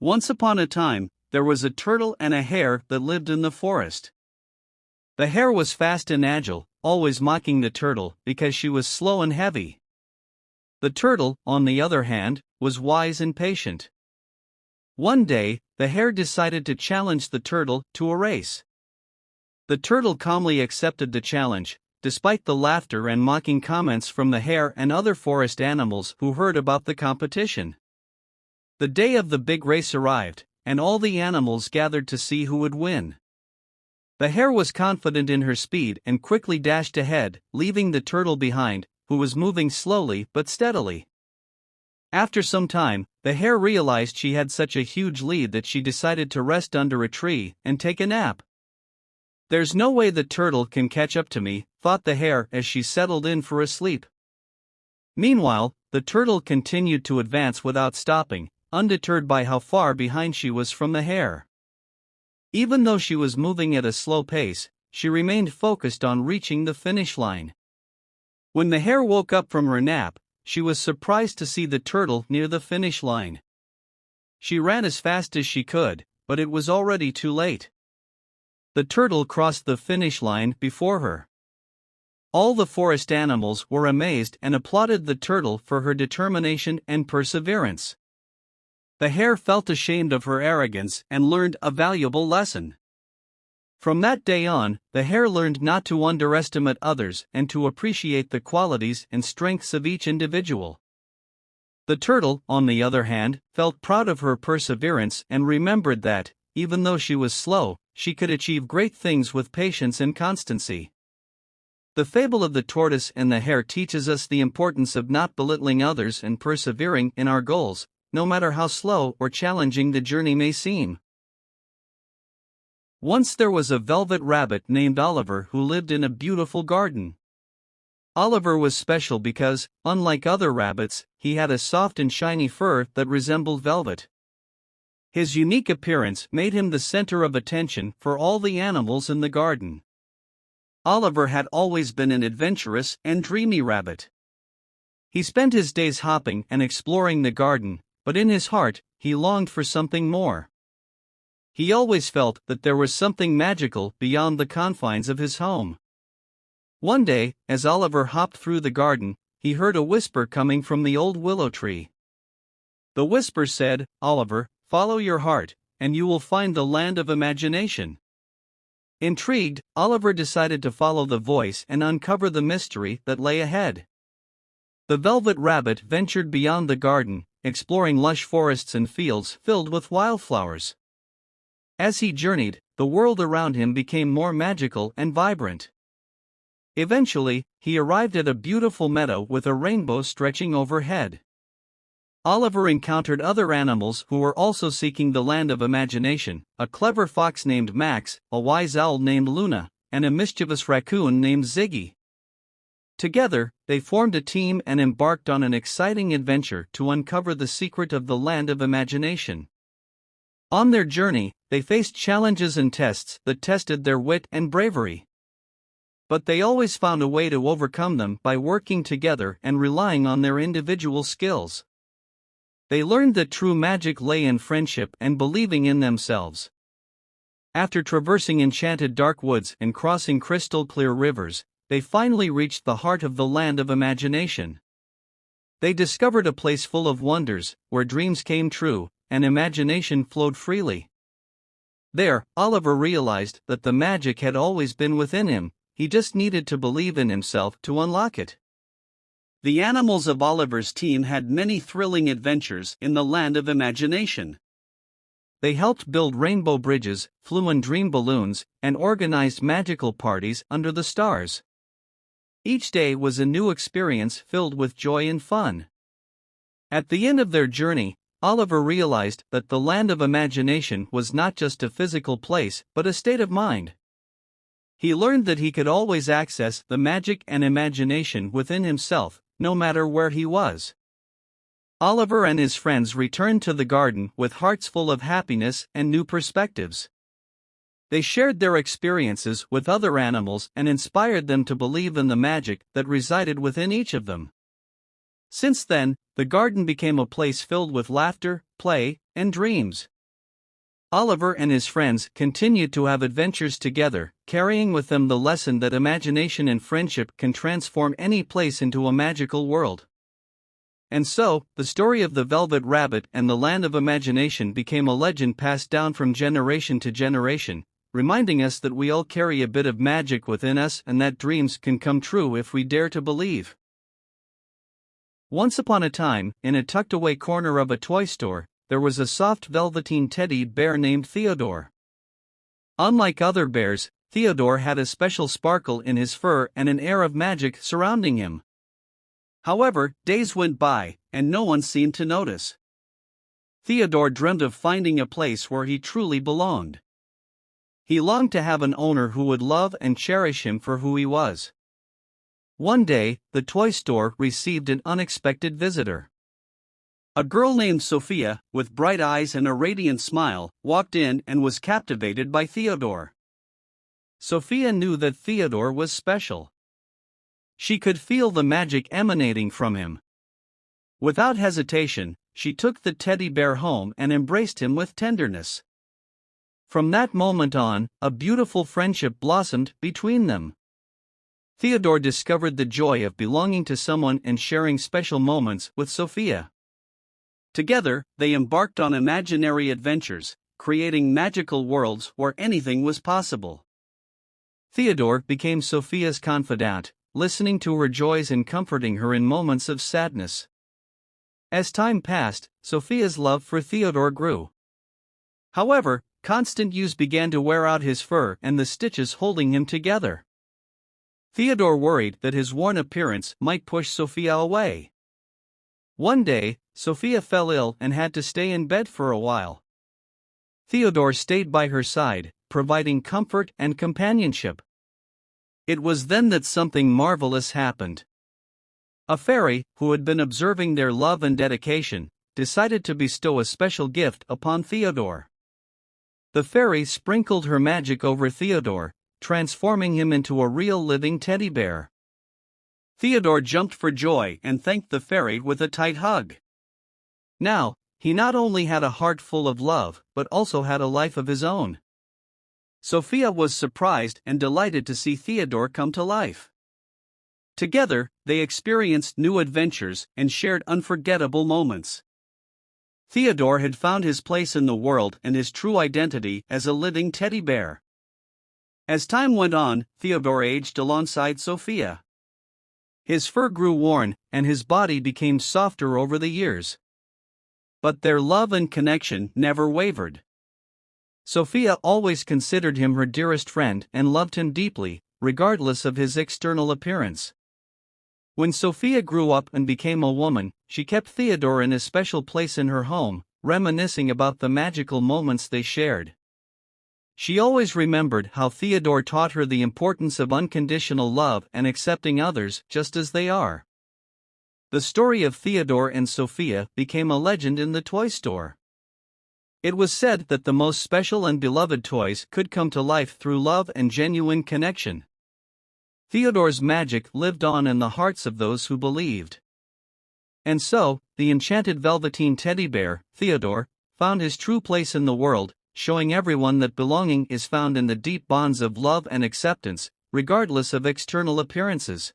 Once upon a time, there was a turtle and a hare that lived in the forest. The hare was fast and agile, always mocking the turtle because she was slow and heavy. The turtle, on the other hand, was wise and patient. One day, the hare decided to challenge the turtle to a race. The turtle calmly accepted the challenge, despite the laughter and mocking comments from the hare and other forest animals who heard about the competition. The day of the big race arrived, and all the animals gathered to see who would win. The hare was confident in her speed and quickly dashed ahead, leaving the turtle behind, who was moving slowly but steadily. After some time, the hare realized she had such a huge lead that she decided to rest under a tree and take a nap. "There's no way the turtle can catch up to me," thought the hare as she settled in for a sleep. Meanwhile, the turtle continued to advance without stopping, undeterred by how far behind she was from the hare. Even though she was moving at a slow pace, she remained focused on reaching the finish line. When the hare woke up from her nap, she was surprised to see the turtle near the finish line. She ran as fast as she could, but it was already too late. The turtle crossed the finish line before her. All the forest animals were amazed and applauded the turtle for her determination and perseverance. The hare felt ashamed of her arrogance and learned a valuable lesson. From that day on, the hare learned not to underestimate others and to appreciate the qualities and strengths of each individual. The turtle, on the other hand, felt proud of her perseverance and remembered that, even though she was slow, she could achieve great things with patience and constancy. The fable of the tortoise and the hare teaches us the importance of not belittling others and persevering in our goals, no matter how slow or challenging the journey may seem. Once there was a velvet rabbit named Oliver who lived in a beautiful garden. Oliver was special because, unlike other rabbits, he had a soft and shiny fur that resembled velvet. His unique appearance made him the center of attention for all the animals in the garden. Oliver had always been an adventurous and dreamy rabbit. He spent his days hopping and exploring the garden, but in his heart, he longed for something more. He always felt that there was something magical beyond the confines of his home. One day, as Oliver hopped through the garden, he heard a whisper coming from the old willow tree. The whisper said, "Oliver, follow your heart, and you will find the land of imagination." Intrigued, Oliver decided to follow the voice and uncover the mystery that lay ahead. The velvet rabbit ventured beyond the garden, exploring lush forests and fields filled with wildflowers. As he journeyed, the world around him became more magical and vibrant. Eventually, he arrived at a beautiful meadow with a rainbow stretching overhead. Oliver encountered other animals who were also seeking the land of imagination: a clever fox named Max, a wise owl named Luna, and a mischievous raccoon named Ziggy. Together, they formed a team and embarked on an exciting adventure to uncover the secret of the land of imagination. On their journey, they faced challenges and tests that tested their wit and bravery. But they always found a way to overcome them by working together and relying on their individual skills. They learned that true magic lay in friendship and believing in themselves. After traversing enchanted dark woods and crossing crystal-clear rivers, they finally reached the heart of the land of imagination. They discovered a place full of wonders, where dreams came true, and imagination flowed freely. There, Oliver realized that the magic had always been within him, he just needed to believe in himself to unlock it. The animals of Oliver's team had many thrilling adventures in the land of imagination. They helped build rainbow bridges, flew in dream balloons, and organized magical parties under the stars. Each day was a new experience filled with joy and fun. At the end of their journey, Oliver realized that the land of imagination was not just a physical place but a state of mind. He learned that he could always access the magic and imagination within himself, no matter where he was. Oliver and his friends returned to the garden with hearts full of happiness and new perspectives. They shared their experiences with other animals and inspired them to believe in the magic that resided within each of them. Since then, the garden became a place filled with laughter, play, and dreams. Oliver and his friends continued to have adventures together, carrying with them the lesson that imagination and friendship can transform any place into a magical world. And so, the story of the Velvet Rabbit and the Land of Imagination became a legend passed down from generation to generation, reminding us that we all carry a bit of magic within us and that dreams can come true if we dare to believe. Once upon a time, in a tucked-away corner of a toy store, there was a soft velveteen teddy bear named Theodore. Unlike other bears, Theodore had a special sparkle in his fur and an air of magic surrounding him. However, days went by, and no one seemed to notice. Theodore dreamed of finding a place where he truly belonged. He longed to have an owner who would love and cherish him for who he was. One day, the toy store received an unexpected visitor. A girl named Sophia, with bright eyes and a radiant smile, walked in and was captivated by Theodore. Sophia knew that Theodore was special. She could feel the magic emanating from him. Without hesitation, she took the teddy bear home and embraced him with tenderness. From that moment on, a beautiful friendship blossomed between them. Theodore discovered the joy of belonging to someone and sharing special moments with Sophia. Together, they embarked on imaginary adventures, creating magical worlds where anything was possible. Theodore became Sophia's confidant, listening to her joys and comforting her in moments of sadness. As time passed, Sophia's love for Theodore grew. However, constant use began to wear out his fur and the stitches holding him together. Theodore worried that his worn appearance might push Sophia away. One day, Sophia fell ill and had to stay in bed for a while. Theodore stayed by her side, providing comfort and companionship. It was then that something marvelous happened. A fairy, who had been observing their love and dedication, decided to bestow a special gift upon Theodore. The fairy sprinkled her magic over Theodore, transforming him into a real living teddy bear. Theodore jumped for joy and thanked the fairy with a tight hug. Now, he not only had a heart full of love, but also had a life of his own. Sophia was surprised and delighted to see Theodore come to life. Together, they experienced new adventures and shared unforgettable moments. Theodore had found his place in the world and his true identity as a living teddy bear. As time went on, Theodore aged alongside Sophia. His fur grew worn, and his body became softer over the years. But their love and connection never wavered. Sophia always considered him her dearest friend and loved him deeply, regardless of his external appearance. When Sophia grew up and became a woman, she kept Theodore in a special place in her home, reminiscing about the magical moments they shared. She always remembered how Theodore taught her the importance of unconditional love and accepting others just as they are. The story of Theodore and Sophia became a legend in the toy store. It was said that the most special and beloved toys could come to life through love and genuine connection. Theodore's magic lived on in the hearts of those who believed. And so, the enchanted velveteen teddy bear, Theodore, found his true place in the world, showing everyone that belonging is found in the deep bonds of love and acceptance, regardless of external appearances.